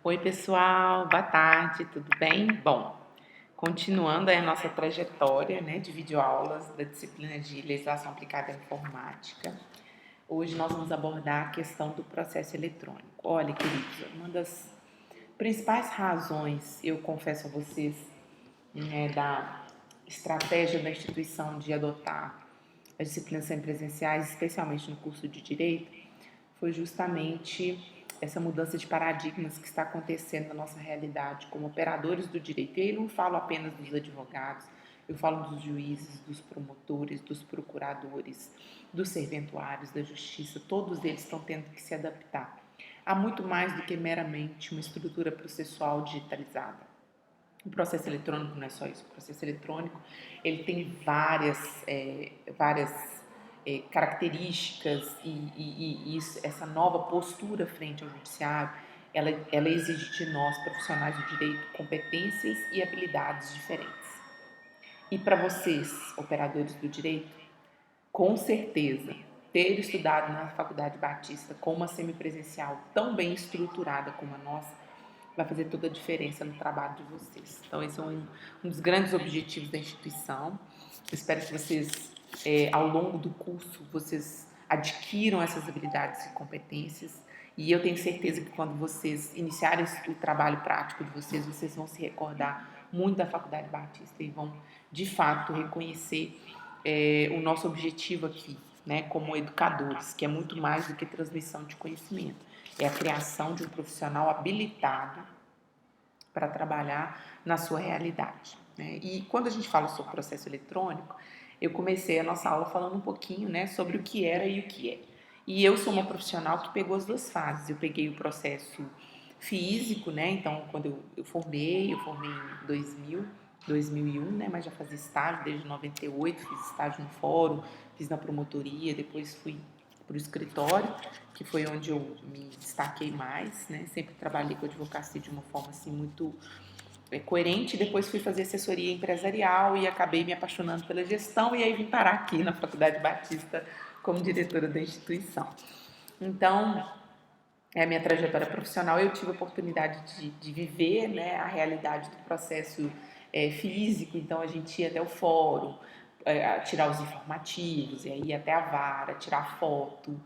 Oi, pessoal, boa tarde, tudo bem? Bom, continuando aí a nossa trajetória, né, de videoaulas da disciplina de Legislação Aplicada à Informática, hoje nós vamos abordar a questão do processo eletrônico. Olha, queridos, uma das principais razões, eu confesso a vocês, né, da estratégia da instituição de adotar as disciplinas semipresenciais, especialmente no curso de Direito, foi justamente essa mudança de paradigmas que está acontecendo na nossa realidade como operadores do direito. E aí não falo apenas dos advogados, eu falo dos juízes, dos promotores, dos procuradores, dos serventuários da justiça, todos eles estão tendo que se adaptar a muito mais do que meramente uma estrutura processual digitalizada. O processo eletrônico não é só isso. O processo eletrônico ele tem várias características e isso, essa nova postura frente ao judiciário, ela exige de nós, profissionais do direito, competências e habilidades diferentes. E para vocês, operadores do direito, com certeza, ter estudado na Faculdade Batista com uma semipresencial tão bem estruturada como a nossa vai fazer toda a diferença no trabalho de vocês. Então, esse é um dos grandes objetivos da instituição. Eu espero que vocês, ao longo do curso, vocês adquiram essas habilidades e competências. E eu tenho certeza que quando vocês iniciarem o trabalho prático de vocês, vocês vão se recordar muito da Faculdade Batista e vão, de fato, reconhecer o nosso objetivo aqui, né, como educadores, que é muito mais do que transmissão de conhecimento. É a criação de um profissional habilitado para trabalhar na sua realidade, né? E quando a gente fala sobre processo eletrônico, eu comecei a nossa aula falando um pouquinho, né, sobre o que era e o que é. E eu sou uma profissional que pegou as duas fases. Eu peguei o processo físico, né? Então, quando eu formei em 2001, né? Mas já fazia estágio desde 98, fiz estágio no fórum, fiz na promotoria, depois fui para o escritório, que foi onde eu me destaquei mais, né? Sempre trabalhei com advocacia de uma forma assim muito coerente. Depois fui fazer assessoria empresarial e acabei me apaixonando pela gestão e aí vim parar aqui na Faculdade Batista como diretora da instituição. Então, é a minha trajetória profissional, eu tive a oportunidade de viver, né, a realidade do processo físico. Então a gente ia até o fórum, tirar os informativos, e aí ia até a vara, tirar foto.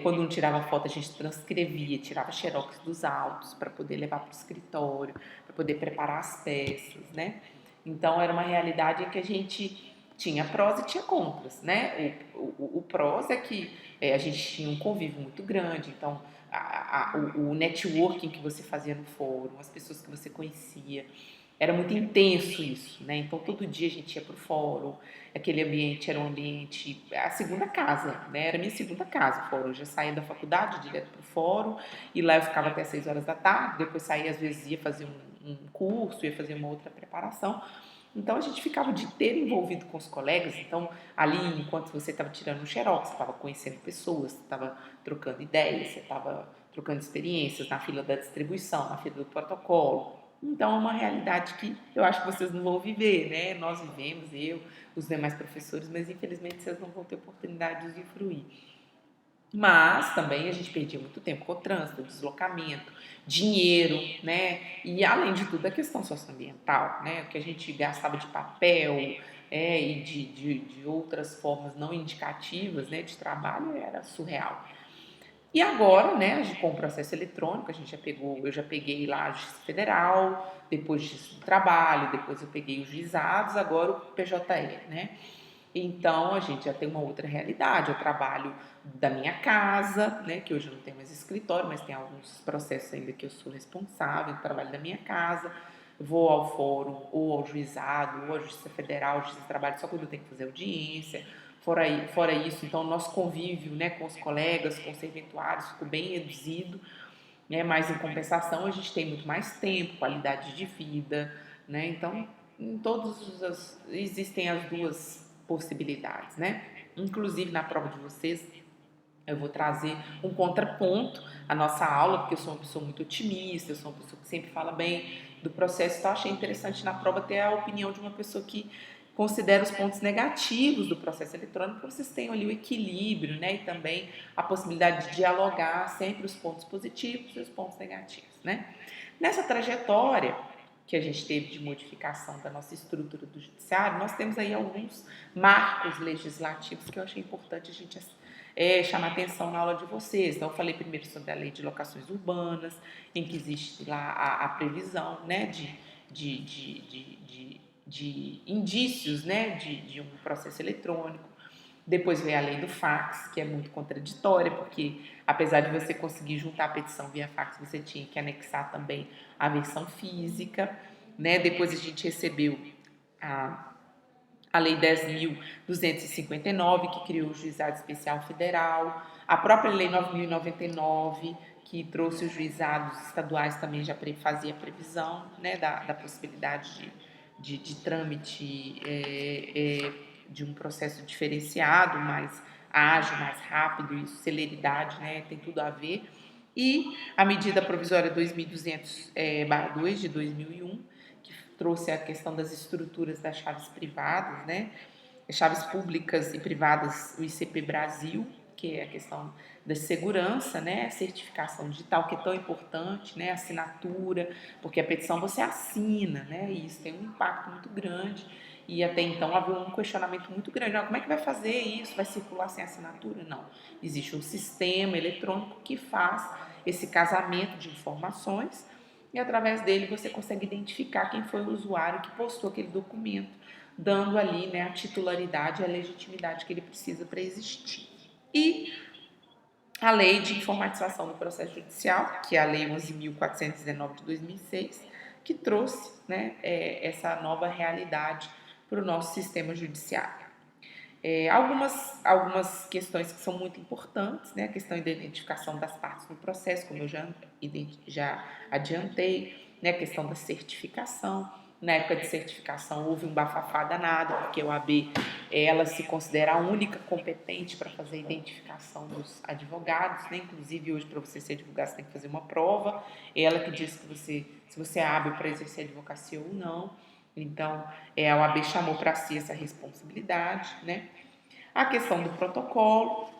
Quando não tirava foto, a gente transcrevia, tirava xerox dos autos para poder levar para o escritório, para poder preparar as peças, né? Então era uma realidade em que a gente tinha prós e tinha contras, né? O prós é que a gente tinha um convívio muito grande, então o networking que você fazia no fórum, as pessoas que você conhecia, era muito intenso isso, né? Então todo dia a gente ia pro fórum, aquele ambiente era um ambiente, a segunda casa, né? Era a minha segunda casa, o fórum. Eu já saía da faculdade direto pro fórum e lá eu ficava até 6 horas da tarde, depois saía, às vezes ia fazer um curso, ia fazer uma outra preparação. Então a gente ficava o dia inteiro envolvido com os colegas. Então ali, enquanto você estava tirando um xerox, você estava conhecendo pessoas, você estava trocando ideias, você estava trocando experiências na fila da distribuição, na fila do protocolo. Então é uma realidade que eu acho que vocês não vão viver, né? Nós vivemos, eu, os demais professores, mas infelizmente vocês não vão ter oportunidade de usufruir. Mas também a gente perdia muito tempo com o trânsito, deslocamento, dinheiro, né? E além de tudo, a questão socioambiental, né? O que a gente gastava de papel e de outras formas não indicativas, né, de trabalho era surreal. E agora, né, com o processo eletrônico, a gente já pegou, eu já peguei lá a Justiça Federal, depois Justiça do Trabalho, depois eu peguei os juizados, agora o PJE, né? Então a gente já tem uma outra realidade. Eu trabalho da minha casa, né, que hoje eu não tenho mais escritório, mas tem alguns processos ainda que eu sou responsável, eu trabalho da minha casa, vou ao fórum, ou ao juizado, ou à Justiça Federal, Justiça do Trabalho, só quando eu tenho que fazer audiência. Fora isso, então o nosso convívio, né, com os colegas, com os serventuários ficou bem reduzido, né, mas em compensação a gente tem muito mais tempo, qualidade de vida, né? Então em todos os existem as duas possibilidades, né? Inclusive na prova de vocês eu vou trazer um contraponto à nossa aula, porque eu sou uma pessoa muito otimista, eu sou uma pessoa que sempre fala bem do processo, então achei interessante na prova ter a opinião de uma pessoa que considera os pontos negativos do processo eletrônico, para vocês tenham ali o equilíbrio, né? E também a possibilidade de dialogar sempre os pontos positivos e os pontos negativos, né? Nessa trajetória que a gente teve de modificação da nossa estrutura do judiciário, nós temos aí alguns marcos legislativos que eu achei importante a gente chamar atenção na aula de vocês. Então, eu falei primeiro sobre a lei de locações urbanas, em que existe lá a previsão, né, de indícios, né, de um processo eletrônico. Depois veio a lei do fax, que é muito contraditória, porque apesar de você conseguir juntar a petição via fax, você tinha que anexar também a versão física, né? Depois a gente recebeu a Lei 10.259, que criou o Juizado Especial Federal, a própria Lei 9.099, que trouxe os juizados estaduais, também já fazia previsão, né, da possibilidade de trâmite de um processo diferenciado, mais ágil, mais rápido, e celeridade, né, tem tudo a ver. E a medida provisória 2200/2 de 2001, que trouxe a questão das estruturas das chaves privadas, né, chaves públicas e privadas, o ICP Brasil, que é a questão da segurança, né, certificação digital, que é tão importante, né, assinatura, porque a petição você assina, né, e isso tem um impacto muito grande. E até então havia um questionamento muito grande. Não, como é que vai fazer isso? Vai circular sem assinatura? Não. Existe um sistema eletrônico que faz esse casamento de informações e através dele você consegue identificar quem foi o usuário que postou aquele documento, dando ali, né, a titularidade e a legitimidade que ele precisa para existir. E a Lei de Informatização do Processo Judicial, que é a Lei 11.419 de 2006, que trouxe, né, essa nova realidade para o nosso sistema judiciário. Algumas questões que são muito importantes, né? A questão da identificação das partes no processo, como eu já adiantei, né? A questão da certificação. Na época de certificação houve um bafafá danado, porque a OAB ela se considera a única competente para fazer a identificação dos advogados, né? Inclusive hoje para você ser advogado você tem que fazer uma prova, ela que diz que se você é hábil para exercer a advocacia ou não. Então, a OAB chamou para si essa responsabilidade, né? A questão do protocolo,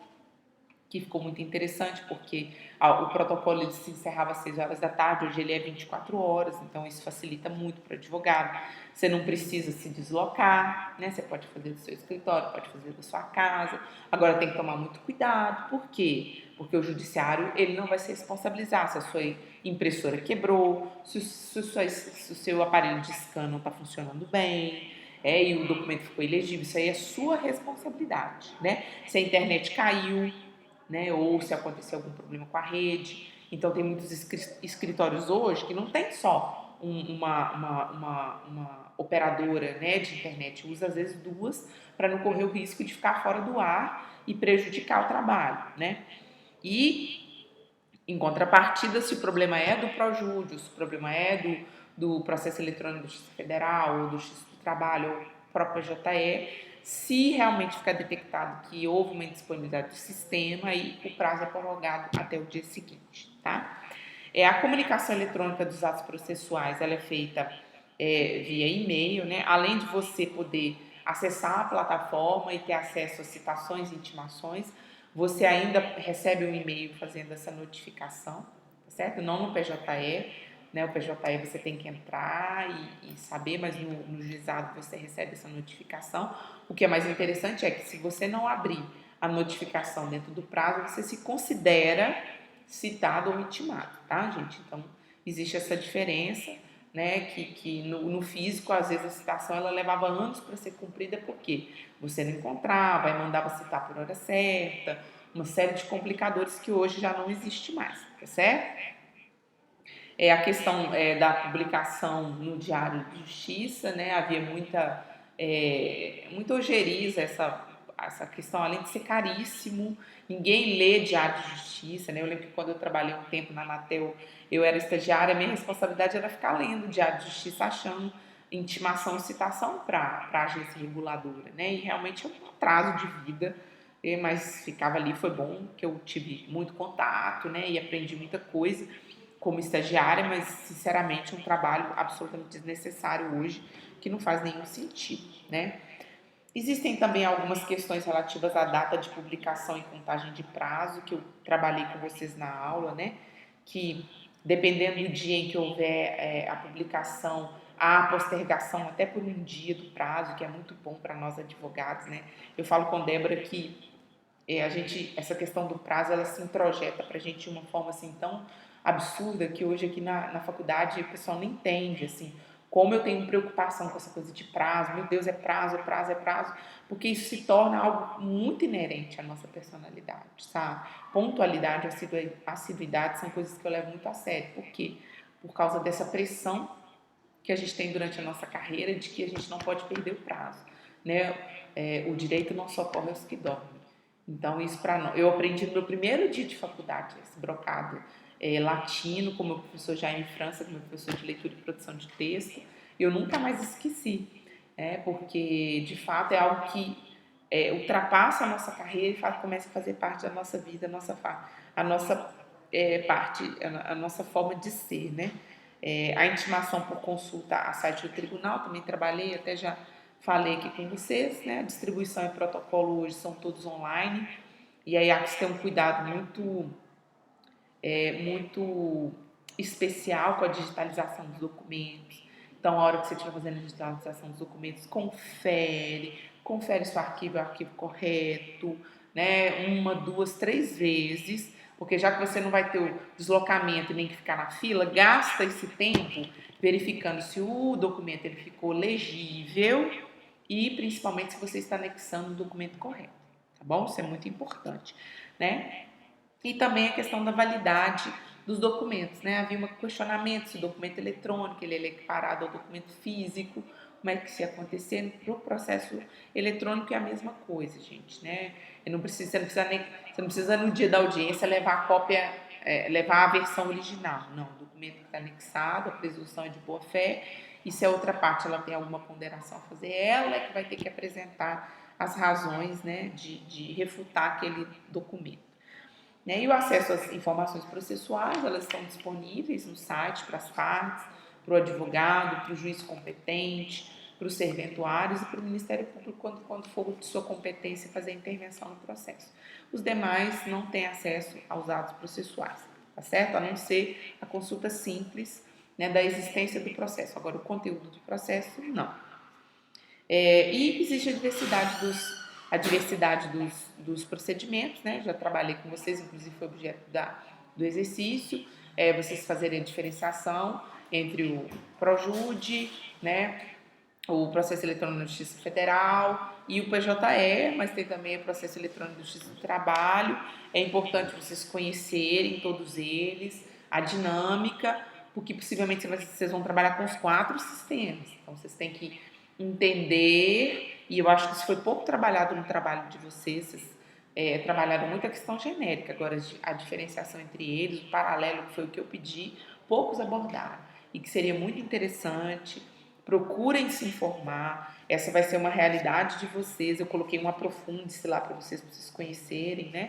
que ficou muito interessante, porque o protocolo ele se encerrava às 6 horas da tarde, hoje ele é 24 horas, então isso facilita muito para o advogado. Você não precisa se deslocar, né? Você pode fazer do seu escritório, pode fazer da sua casa. Agora tem que tomar muito cuidado, por quê? Porque o judiciário ele não vai se responsabilizar se a sua impressora quebrou, se o seu aparelho de scan não está funcionando bem, e o documento ficou ilegível. Isso aí é sua responsabilidade, né? Se a internet caiu, né, ou se acontecer algum problema com a rede. Então tem muitos escritórios hoje que não tem só uma operadora, né, de internet, usa às vezes duas para não correr o risco de ficar fora do ar e prejudicar o trabalho, né? E em contrapartida, se o problema é do Projúdio, se o problema é do processo eletrônico da Justiça Federal, ou do Justiça do Trabalho, ou própria JE, se realmente ficar detectado que houve uma indisponibilidade do sistema, aí o prazo é prorrogado até o dia seguinte, tá? A comunicação eletrônica dos atos processuais, ela é feita via e-mail, né? Além de você poder acessar a plataforma e ter acesso a citações e intimações, você ainda recebe um e-mail fazendo essa notificação, tá certo? Não no PJE, né? O PJE você tem que entrar e saber, mas no juizado você recebe essa notificação. O que é mais interessante é que se você não abrir a notificação dentro do prazo, você se considera citado ou intimado, tá, gente? Então, existe essa diferença, né, que no físico, às vezes, a citação ela levava anos para ser cumprida, porque você não encontrava, aí mandava citar por hora certa, uma série de complicadores que hoje já não existe mais, tá certo? A questão da publicação no Diário de Justiça, né, havia muita ojeriza essa questão, além de ser caríssimo, ninguém lê Diário de Justiça, né? Eu lembro que quando eu trabalhei um tempo na Anatel, eu era estagiária, minha responsabilidade era ficar lendo Diário de Justiça, achando intimação e citação para a agência reguladora, né? E realmente é um atraso de vida, mas ficava ali, foi bom, que eu tive muito contato, né? E aprendi muita coisa como estagiária, mas sinceramente um trabalho absolutamente desnecessário hoje, que não faz nenhum sentido, né? Existem também algumas questões relativas à data de publicação e contagem de prazo, que eu trabalhei com vocês na aula, né? Que dependendo do dia em que houver a publicação, há a postergação até por um dia do prazo, que é muito bom para nós advogados, né? Eu falo com Débora que essa questão do prazo, ela se introjeta para a gente de uma forma assim tão absurda que hoje aqui na faculdade o pessoal não entende, assim, como eu tenho preocupação com essa coisa de prazo, meu Deus, é prazo, é prazo, é prazo, porque isso se torna algo muito inerente à nossa personalidade, sabe? Pontualidade, assiduidade são coisas que eu levo muito a sério. Por quê? Por causa dessa pressão que a gente tem durante a nossa carreira de que a gente não pode perder o prazo, né? O direito não socorre aos que dormem. Então, isso para nós. Eu aprendi no meu primeiro dia de faculdade, esse brocado latino, com o meu professor Jaime França, com o meu professor de leitura e produção de texto. Eu nunca mais esqueci, porque de fato é algo que ultrapassa a nossa carreira e começa a fazer parte da nossa vida, a nossa parte, a nossa forma de ser, né? A intimação por consulta a site do tribunal, também trabalhei, até já falei aqui com vocês, né? A distribuição e protocolo hoje são todos online, e aí há que ter um cuidado muito especial com a digitalização dos documentos. Então, a hora que você estiver fazendo a digitalização dos documentos, confere se o arquivo é o arquivo correto, né? Uma, duas, três vezes, porque já que você não vai ter o deslocamento e nem que ficar na fila, gasta esse tempo verificando se o documento ele ficou legível e principalmente se você está anexando o documento correto, tá bom? Isso é muito importante, né? E também a questão da validade dos documentos, né? Havia um questionamento se o documento eletrônico ele é equiparado ao documento físico, como é que se acontecer para o processo eletrônico é a mesma coisa, gente, né? Você não precisa no dia da audiência levar a cópia, levar a versão original, não. O documento que está anexado, a presunção é de boa fé. E se a outra parte ela tem alguma ponderação a fazer, ela é que vai ter que apresentar as razões, né, de refutar aquele documento. Né? E o acesso às informações processuais, elas estão disponíveis no site para as partes, para o advogado, para o juiz competente, para os serventuários e para o Ministério Público quando for de sua competência fazer a intervenção no processo. Os demais não têm acesso aos dados processuais, tá certo? A não ser a consulta simples, né, da existência do processo. Agora, o conteúdo do processo, não. E existe a diversidade dos procedimentos, né? Já trabalhei com vocês, inclusive foi objeto do exercício, vocês fazerem a diferenciação entre o PROJUDE, né? O Processo Eletrônico de Justiça Federal e o PJE, mas tem também o Processo Eletrônico de Justiça do Trabalho. É importante vocês conhecerem todos eles, a dinâmica, porque possivelmente vocês vão trabalhar com os 4 sistemas. Então, vocês têm que entender, e eu acho que isso foi pouco trabalhado no trabalho de vocês trabalharam muito a questão genérica, agora a diferenciação entre eles, o paralelo, que foi o que eu pedi, poucos abordaram, e que seria muito interessante. Procurem se informar, essa vai ser uma realidade de vocês, eu coloquei um aprofunde-se lá para vocês conhecerem, né?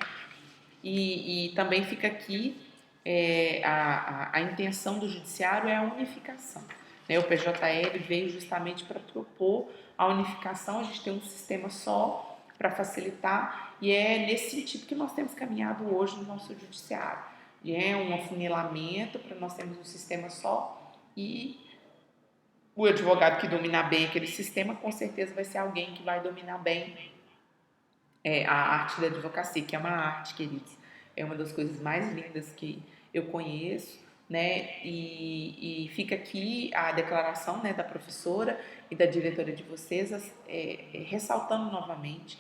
E também fica aqui a intenção do judiciário é a unificação. Né? O PJL veio justamente para propor a unificação, a gente tem um sistema só para facilitar, e é nesse sentido que nós temos caminhado hoje no nosso judiciário. E é um afunilamento para nós termos um sistema só, e o advogado que dominar bem aquele sistema, com certeza vai ser alguém que vai dominar bem a arte da advocacia, que é uma arte, queridos. É uma das coisas mais lindas que eu conheço, né? E fica aqui a declaração, né, da professora e da diretora de vocês, ressaltando novamente,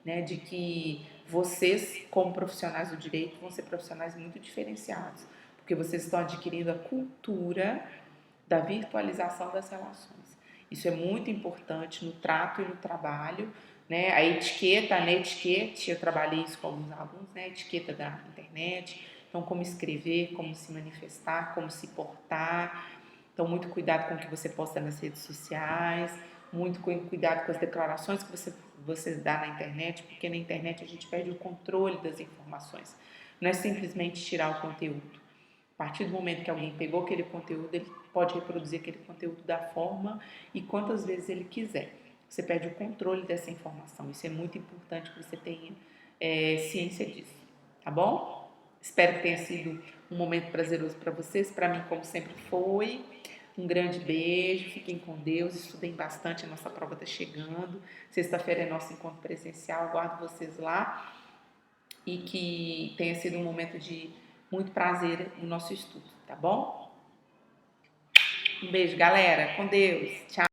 né, de que vocês, como profissionais do direito, vão ser profissionais muito diferenciados, porque vocês estão adquirindo a cultura da virtualização das relações. Isso é muito importante no trato e no trabalho, né? A etiqueta, a netiquette, eu trabalhei isso com alguns alunos, né? A etiqueta da internet, então como escrever, como se manifestar, como se portar. Então, muito cuidado com o que você posta nas redes sociais, muito cuidado com as declarações que você dá na internet, porque na internet a gente perde o controle das informações. Não é simplesmente tirar o conteúdo. A partir do momento que alguém pegou aquele conteúdo, ele pode reproduzir aquele conteúdo da forma e quantas vezes ele quiser. você perde o controle dessa informação. Isso é muito importante que você tenha ciência disso, tá bom? Espero que tenha sido um momento prazeroso para vocês, para mim, como sempre foi. Um grande beijo, fiquem com Deus, estudem bastante, a nossa prova está chegando. Sexta-feira é nosso encontro presencial, aguardo vocês lá e que tenha sido um momento de muito prazer no nosso estudo, tá bom? Um beijo, galera, com Deus, tchau.